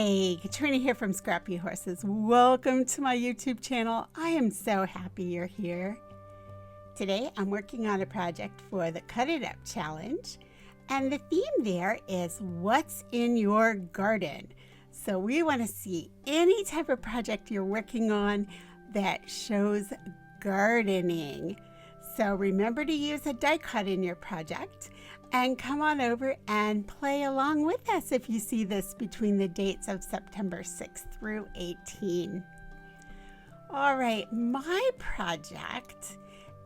Hey, Katrina here from Scrappy Horses. Welcome to my YouTube channel. I am so happy you're here. Today I'm working on a project for the Cut It Up Challenge, and the theme there is what's in your garden. So we want to see any type of project you're working on that shows gardening. So remember to use a die cut in your project and come on over and play along with us if you see this between the dates of September 6th through 18. All right, my project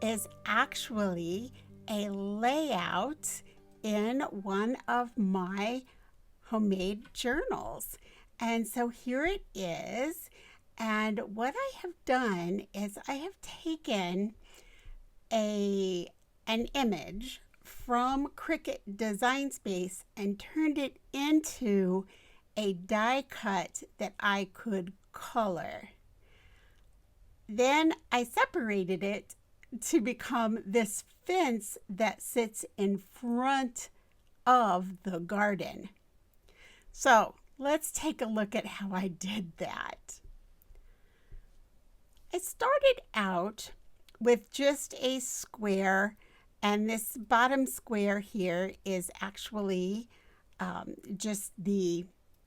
is actually a layout in one of my homemade journals. And so here it is. And what I have done is I have taken an image from Cricut Design Space and turned it into a die cut that I could color. Then I separated it to become this fence that sits in front of the garden. So let's take a look at how I did that. I started out with just a square, and this bottom square here is actually just the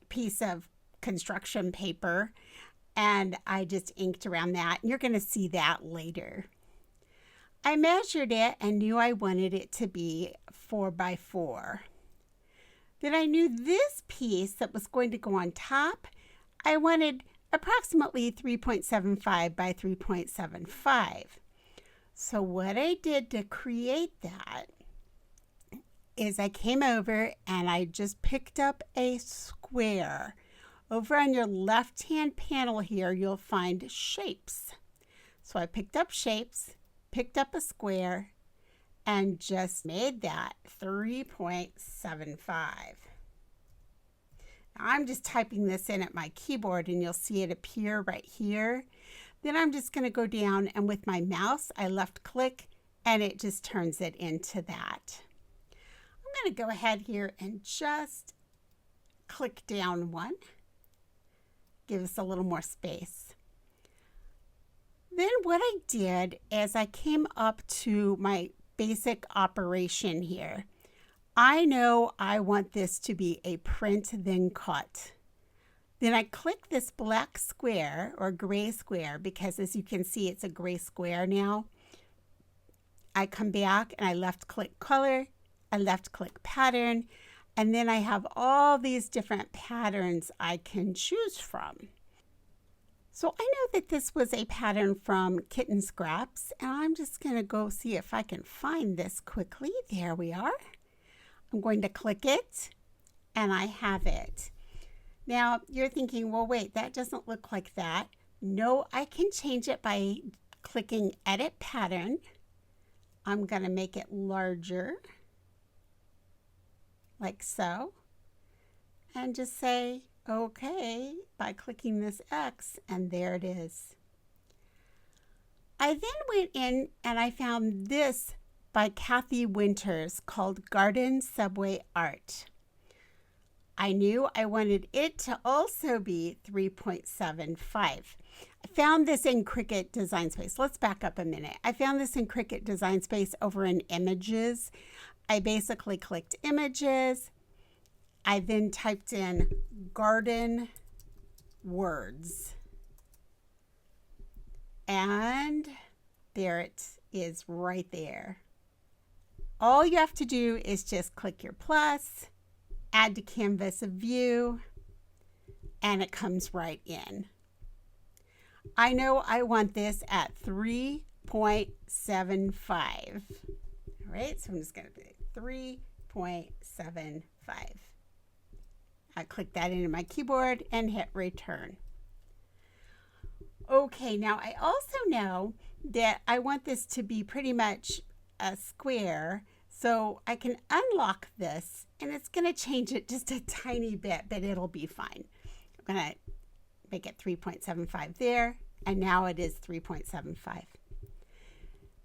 piece of construction paper, and I just inked around that. You're going to see that later. I measured it and knew I wanted it to be 4 by 4. Then I knew this piece that was going to go on top, I wanted approximately 3.75 by 3.75. So what I did to create that is I came over and I just picked up a square. Over on your left-hand panel here, you'll find shapes. So I picked up shapes, picked up a square, and just made that 3.75. I'm just typing this in at my keyboard and you'll see it appear right here. Then I'm just going to go down and with my mouse, I left click and it just turns it into that. I'm going to go ahead here and just click down one. Give us a little more space. Then what I did is I came up to my basic operation here. I know I want this to be a print then cut. Then I click this black square or gray square because as you can see it's a gray square now. I come back and I left click color, I left click pattern, and then I have all these different patterns I can choose from. So I know that this was a pattern from KittenScraps, and I'm just going to go see if I can find this quickly. There we are. I'm going to click it and I have it. Now you're thinking, well, wait, that doesn't look like that. No, I can change it by clicking Edit Pattern. I'm going to make it larger, like so, and just say OK by clicking this X, and there it is. I then went in and I found this by Cathy Winters called Garden Subway Art. I knew I wanted it to also be 3.75. I found this in Cricut Design Space. Let's back up a minute. I found this in Cricut Design Space over in Images. I basically clicked Images. I then typed in Garden Words. And there it is right there. All you have to do is just click your plus, add to canvas view, and it comes right in. I know I want this at 3.75. All right, so I'm just going to put 3.75. I click that into my keyboard and hit return. Okay, now I also know that I want this to be pretty much a square, so I can unlock this and it's going to change it just a tiny bit, but it'll be fine. I'm going to make it 3.75 there, and now it is 3.75.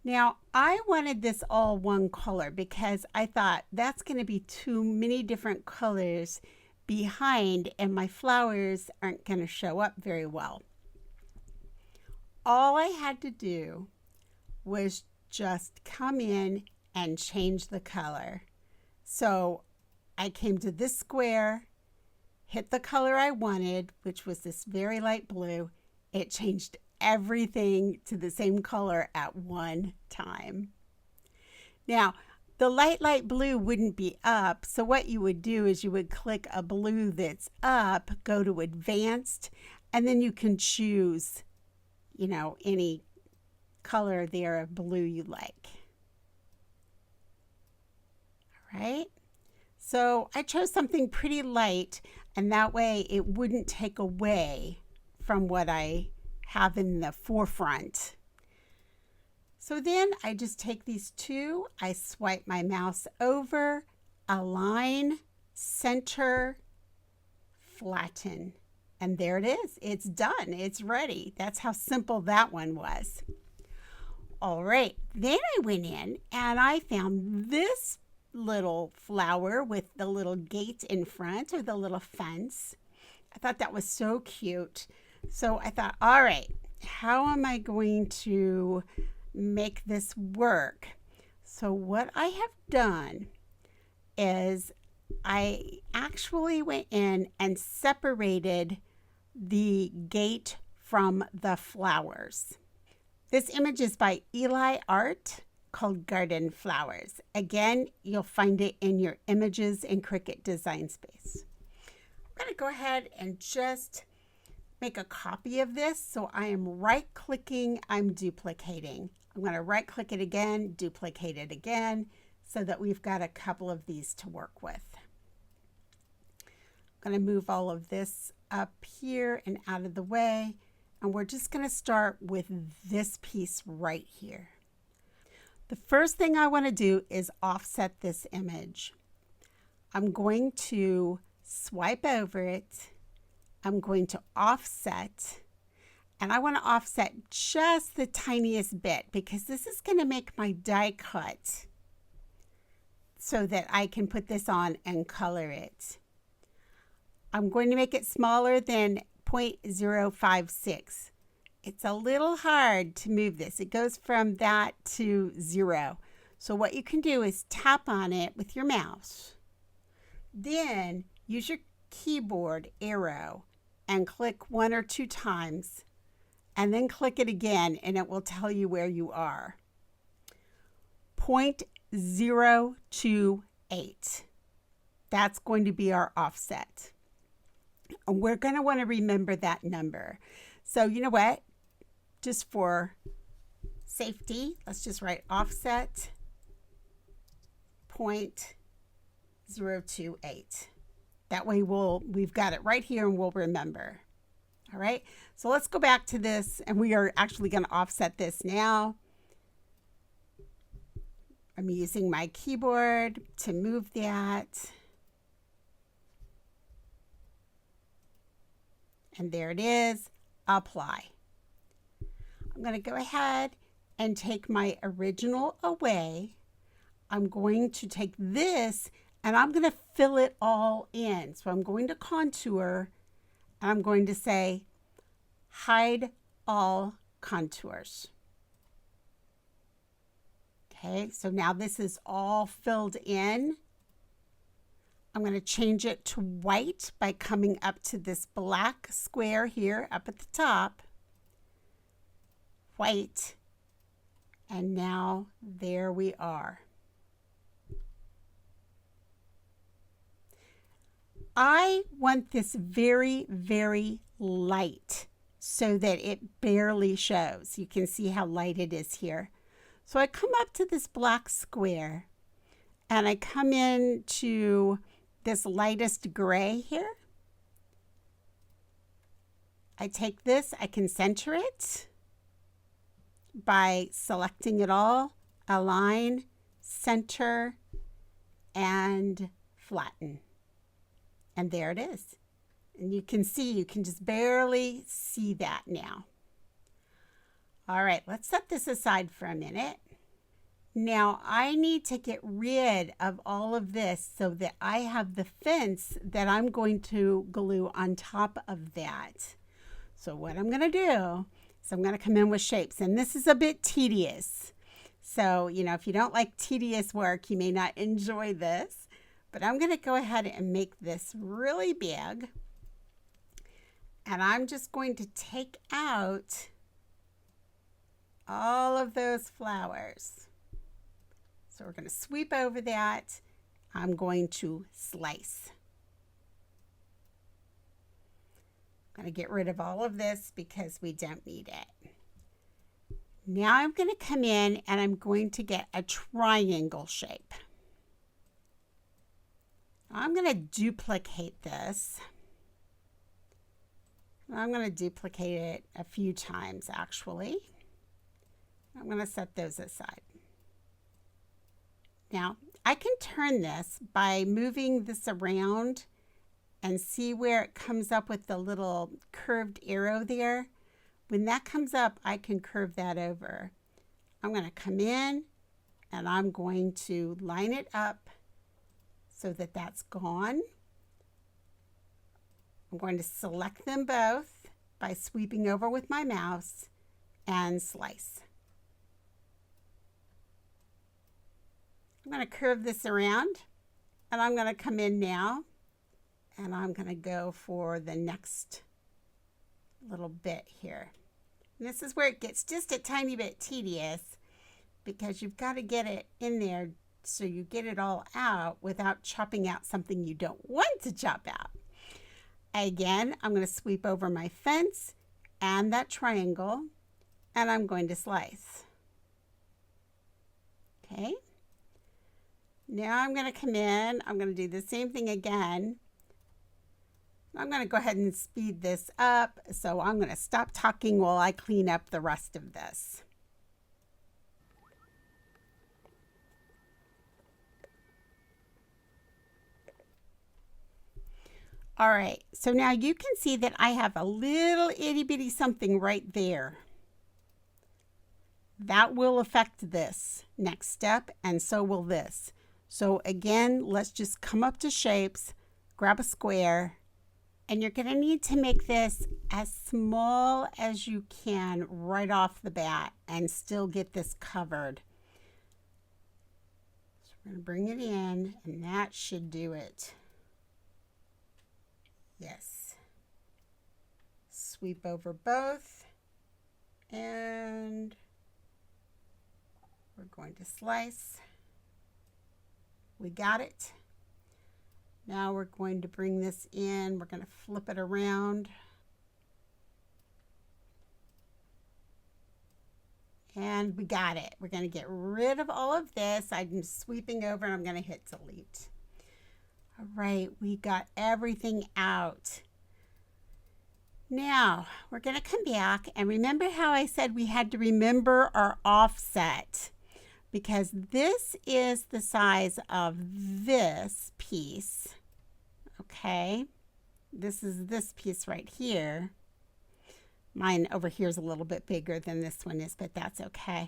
Now I wanted this all one color because I thought that's going to be too many different colors behind and my flowers aren't going to show up very well. All I had to do was just come in and change the color. So I came to this square, hit the color I wanted, which was this very light blue. It changed everything to the same color at one time. Now, the light blue wouldn't be up, so what you would do is you would click a blue that's up, go to Advanced, and then you can choose, you know, any color there of blue you like. All right, so I chose something pretty light, and that way it wouldn't take away from what I have in the forefront. So then I just take these two, I swipe my mouse over, align, center, flatten, and there it is. It's done. It's ready. That's how simple that one was. All right, then I went in and I found this little flower with the little gate in front, or the little fence. I thought that was so cute. So I thought, all right, how am I going to make this work? So what I have done is I actually went in and separated the gate from the flowers. This image is by EliArt, called Garden Flowers. Again, you'll find it in your images in Cricut Design Space. I'm going to go ahead and just make a copy of this. So I am right-clicking, I'm duplicating. I'm going to right-click it again, duplicate it again, so that we've got a couple of these to work with. I'm going to move all of this up here and out of the way, and we're just going to start with this piece right here. The first thing I want to do is offset this image. I'm going to swipe over it. I'm going to offset, and I want to offset just the tiniest bit because this is going to make my die cut so that I can put this on and color it. I'm going to make it smaller than 0.056. It's a little hard to move this. It goes from that to 0. So what you can do is tap on it with your mouse. Then use your keyboard arrow and click 1 or 2 times, and then click it again and it will tell you where you are. 0.028. That's going to be our offset. And we're going to want to remember that number. So you know what? Just for safety, let's just write offset 0.028. That way we've got it right here and we'll remember. All right, so let's go back to this, and we are actually going to offset this now. I'm using my keyboard to move that. And there it is, apply. I'm going to go ahead and take my original away. I'm going to take this and I'm going to fill it all in. So I'm going to contour and I'm going to say hide all contours. Okay, so now this is all filled in. I'm going to change it to white by coming up to this black square here up at the top. White. And now there we are. I want this very, very light so that it barely shows. You can see how light it is here. So I come up to this black square and I come into this lightest gray here. I take this, I can center it by selecting it all, align, center, and flatten. And there it is. And you can see, you can just barely see that now. All right, let's set this aside for a minute. Now I need to get rid of all of this so that I have the fence that I'm going to glue on top of that. So what I'm going to do is I'm going to come in with shapes, and this is a bit tedious. So, you know, if you don't like tedious work, you may not enjoy this, but I'm going to go ahead and make this really big. And I'm just going to take out all of those flowers. So we're going to sweep over that. I'm going to slice. I'm going to get rid of all of this because we don't need it. Now I'm going to come in and I'm going to get a triangle shape. I'm going to duplicate this. I'm going to duplicate it a few times actually. I'm going to set those aside. Now, I can turn this by moving this around and see where it comes up with the little curved arrow there. When that comes up, I can curve that over. I'm going to come in and I'm going to line it up so that that's gone. I'm going to select them both by sweeping over with my mouse and slice. I'm going to curve this around, and I'm going to come in now and I'm going to go for the next little bit here. And this is where it gets just a tiny bit tedious because you've got to get it in there so you get it all out without chopping out something you don't want to chop out. Again, I'm going to sweep over my fence and that triangle, and I'm going to slice. Okay. Now I'm going to come in, I'm going to do the same thing again. I'm going to go ahead and speed this up, so I'm going to stop talking while I clean up the rest of this. All right, so now you can see that I have a little itty bitty something right there. That will affect this next step, and so will this. So again, let's just come up to shapes, grab a square, and you're going to need to make this as small as you can right off the bat and still get this covered. So we're going to bring it in, and that should do it. Yes. Sweep over both, and we're going to slice. We got it. Now we're going to bring this in. We're going to flip it around. And we got it. We're going to get rid of all of this. I'm sweeping over and I'm going to hit delete. All right, we got everything out. Now we're going to come back and remember how I said we had to remember our offset, because this is the size of this piece. Okay, this is this piece right here. Mine over here is a little bit bigger than this one is, but that's okay.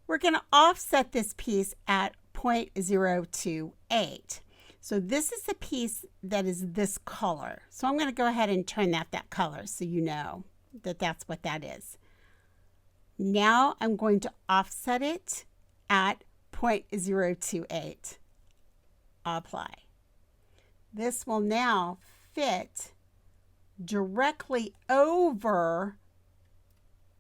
We're going to offset this piece at 0.028. So this is the piece that is this color. So I'm going to go ahead and turn that color so you know that that's what that is. Now I'm going to offset it at 0.028. Apply. This will now fit directly over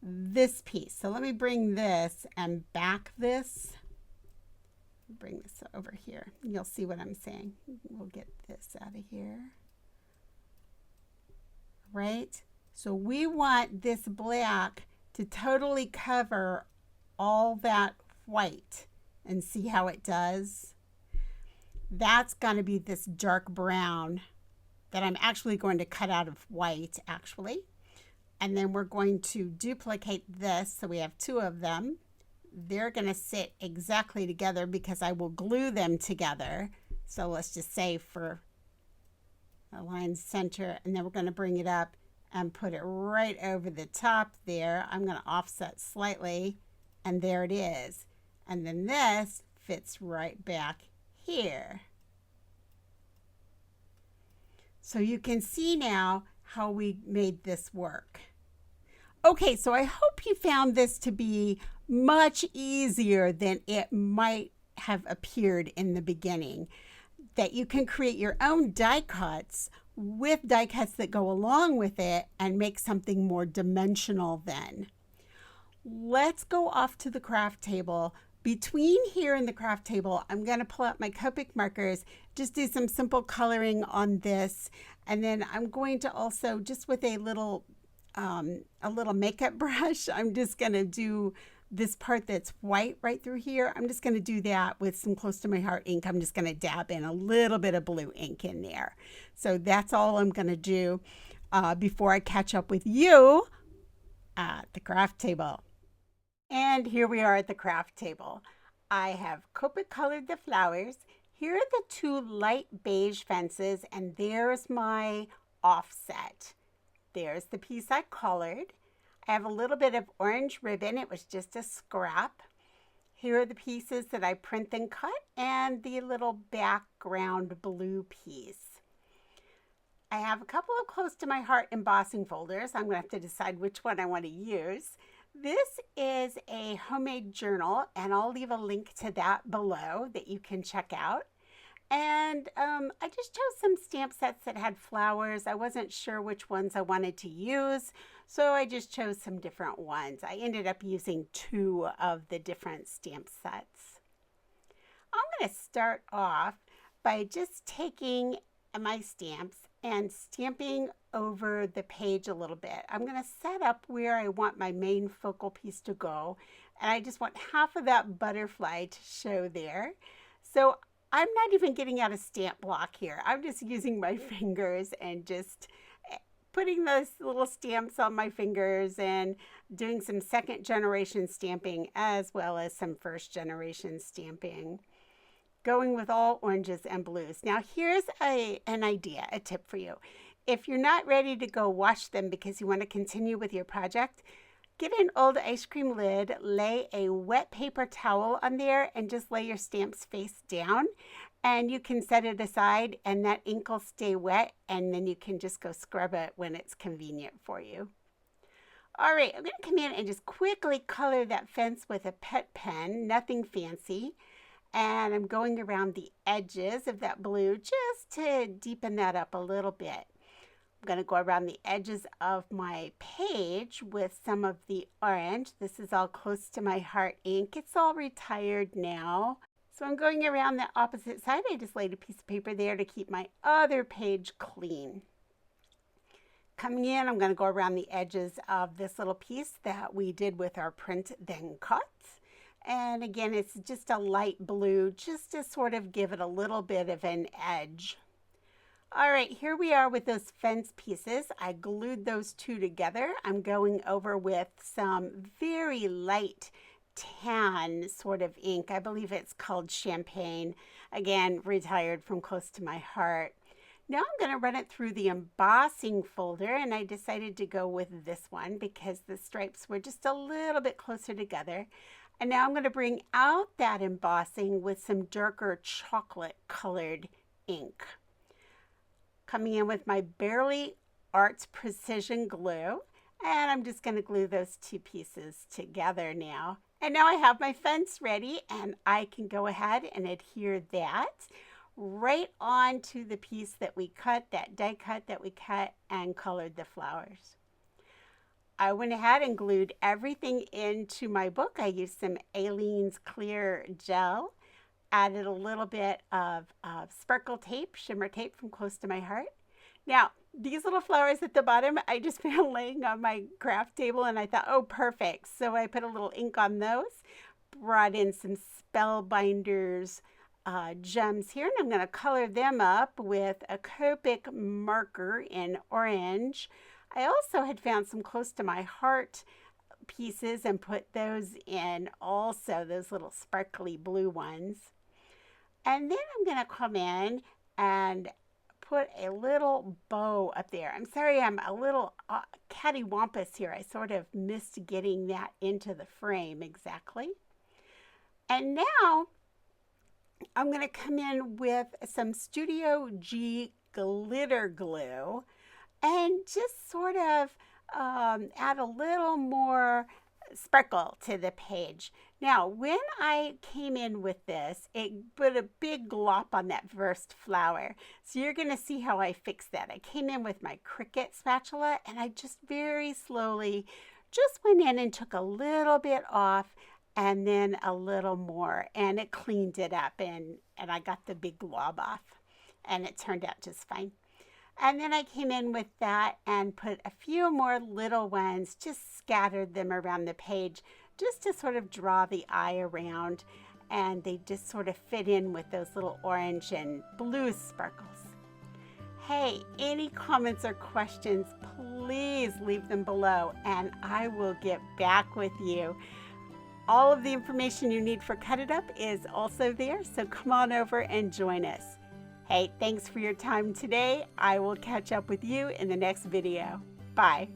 this piece. So let me bring this and back this. Bring this over here. You'll see what I'm saying. We'll get this out of here. Right? So we want this black to totally cover all that white, and see how it does. That's going to be this dark brown that I'm actually going to cut out of white actually. And then we're going to duplicate this. So we have two of them. They're going to sit exactly together because I will glue them together. So let's just say for align center, and then we're going to bring it up and put it right over the top there. I'm going to offset slightly, and there it is. And then this fits right back here. So you can see now how we made this work. Okay, so I hope you found this to be much easier than it might have appeared in the beginning. That you can create your own die cuts with die cuts that go along with it and make something more dimensional then. Let's go off to the craft table. Between here and the craft table, I'm going to pull out my Copic markers, just do some simple coloring on this, and then I'm going to also, just with a little makeup brush, I'm just going to do this part that's white right through here. I'm just going to do that with some close to my heart ink. I'm just going to dab in a little bit of blue ink in there. So that's all I'm going to do before I catch up with you at the craft table. And here we are at the craft table. I have Copic colored the flowers. Here are the two light beige fences, and there's my offset. There's the piece I colored. I have a little bit of orange ribbon. It was just a scrap. Here are the pieces that I print and cut, and the little background blue piece. I have a couple of close to my heart embossing folders. I'm going to have to decide which one I want to use. This is a homemade journal, and I'll leave a link to that below that you can check out. And I just chose some stamp sets that had flowers. I wasn't sure which ones I wanted to use, so I just chose some different ones. I ended up using 2 of the different stamp sets. I'm going to start off by just taking my stamps and stamping over the page a little bit. I'm going to set up where I want my main focal piece to go, and I just want half of that butterfly to show there. So I'm not even getting out a stamp block here. I'm just using my fingers and just putting those little stamps on my fingers and doing some second generation stamping as well as some first generation stamping. Going with all oranges and blues. Now here's an idea, a tip for you. If you're not ready to go wash them because you want to continue with your project, get an old ice cream lid, lay a wet paper towel on there, and just lay your stamps face down. And you can set it aside, and that ink will stay wet, and then you can just go scrub it when it's convenient for you. All right, I'm going to come in and just quickly color that fence with a Pitt Pen, nothing fancy. And I'm going around the edges of that blue just to deepen that up a little bit. I'm going to go around the edges of my page with some of the orange. This is all close to my heart ink. It's all retired now. So I'm going around the opposite side. I just laid a piece of paper there to keep my other page clean. Coming in, I'm going to go around the edges of this little piece that we did with our print then cut. And again, it's just a light blue, just to sort of give it a little bit of an edge. All right, here we are with those fence pieces. I glued those 2 together. I'm going over with some very light tan sort of ink. I believe it's called Champagne. Again, retired from close to my heart. Now I'm going to run it through the embossing folder, and I decided to go with this one because the stripes were just a little bit closer together. And now I'm going to bring out that embossing with some darker chocolate colored ink. Coming in with my Barely Arts Precision Glue, and I'm just going to glue those 2 pieces together now. And now I have my fence ready, and I can go ahead and adhere that right onto the piece that we cut, that die cut that we cut and colored the flowers. I went ahead and glued everything into my book. I used some Aileens clear gel, added a little bit of sparkle tape, shimmer tape from close to my heart. Now, these little flowers at the bottom, I just found laying on my craft table, and I thought, oh, perfect. So I put a little ink on those, brought in some Spellbinders gems here, and I'm going to color them up with a Copic marker in orange. I also had found some close to my heart pieces and put those in also, those little sparkly blue ones. And then I'm going to come in and put a little bow up there. I'm sorry, I'm a little cattywampus here. I sort of missed getting that into the frame exactly. And now I'm going to come in with some Studio G glitter glue and just sort of add a little more sparkle to the page. Now, when I came in with this, it put a big glop on that first flower. So you're going to see how I fixed that. I came in with my Cricut spatula and I just very slowly just went in and took a little bit off and then a little more, and it cleaned it up, and I got the big glob off, and it turned out just fine. And then I came in with that and put a few more little ones, just scattered them around the page, just to sort of draw the eye around, and they just sort of fit in with those little orange and blue sparkles. Hey, any comments or questions, please leave them below, and I will get back with you. All of the information you need for Cut It Up is also there, so come on over and join us. Hey, thanks for your time today. I will catch up with you in the next video. Bye.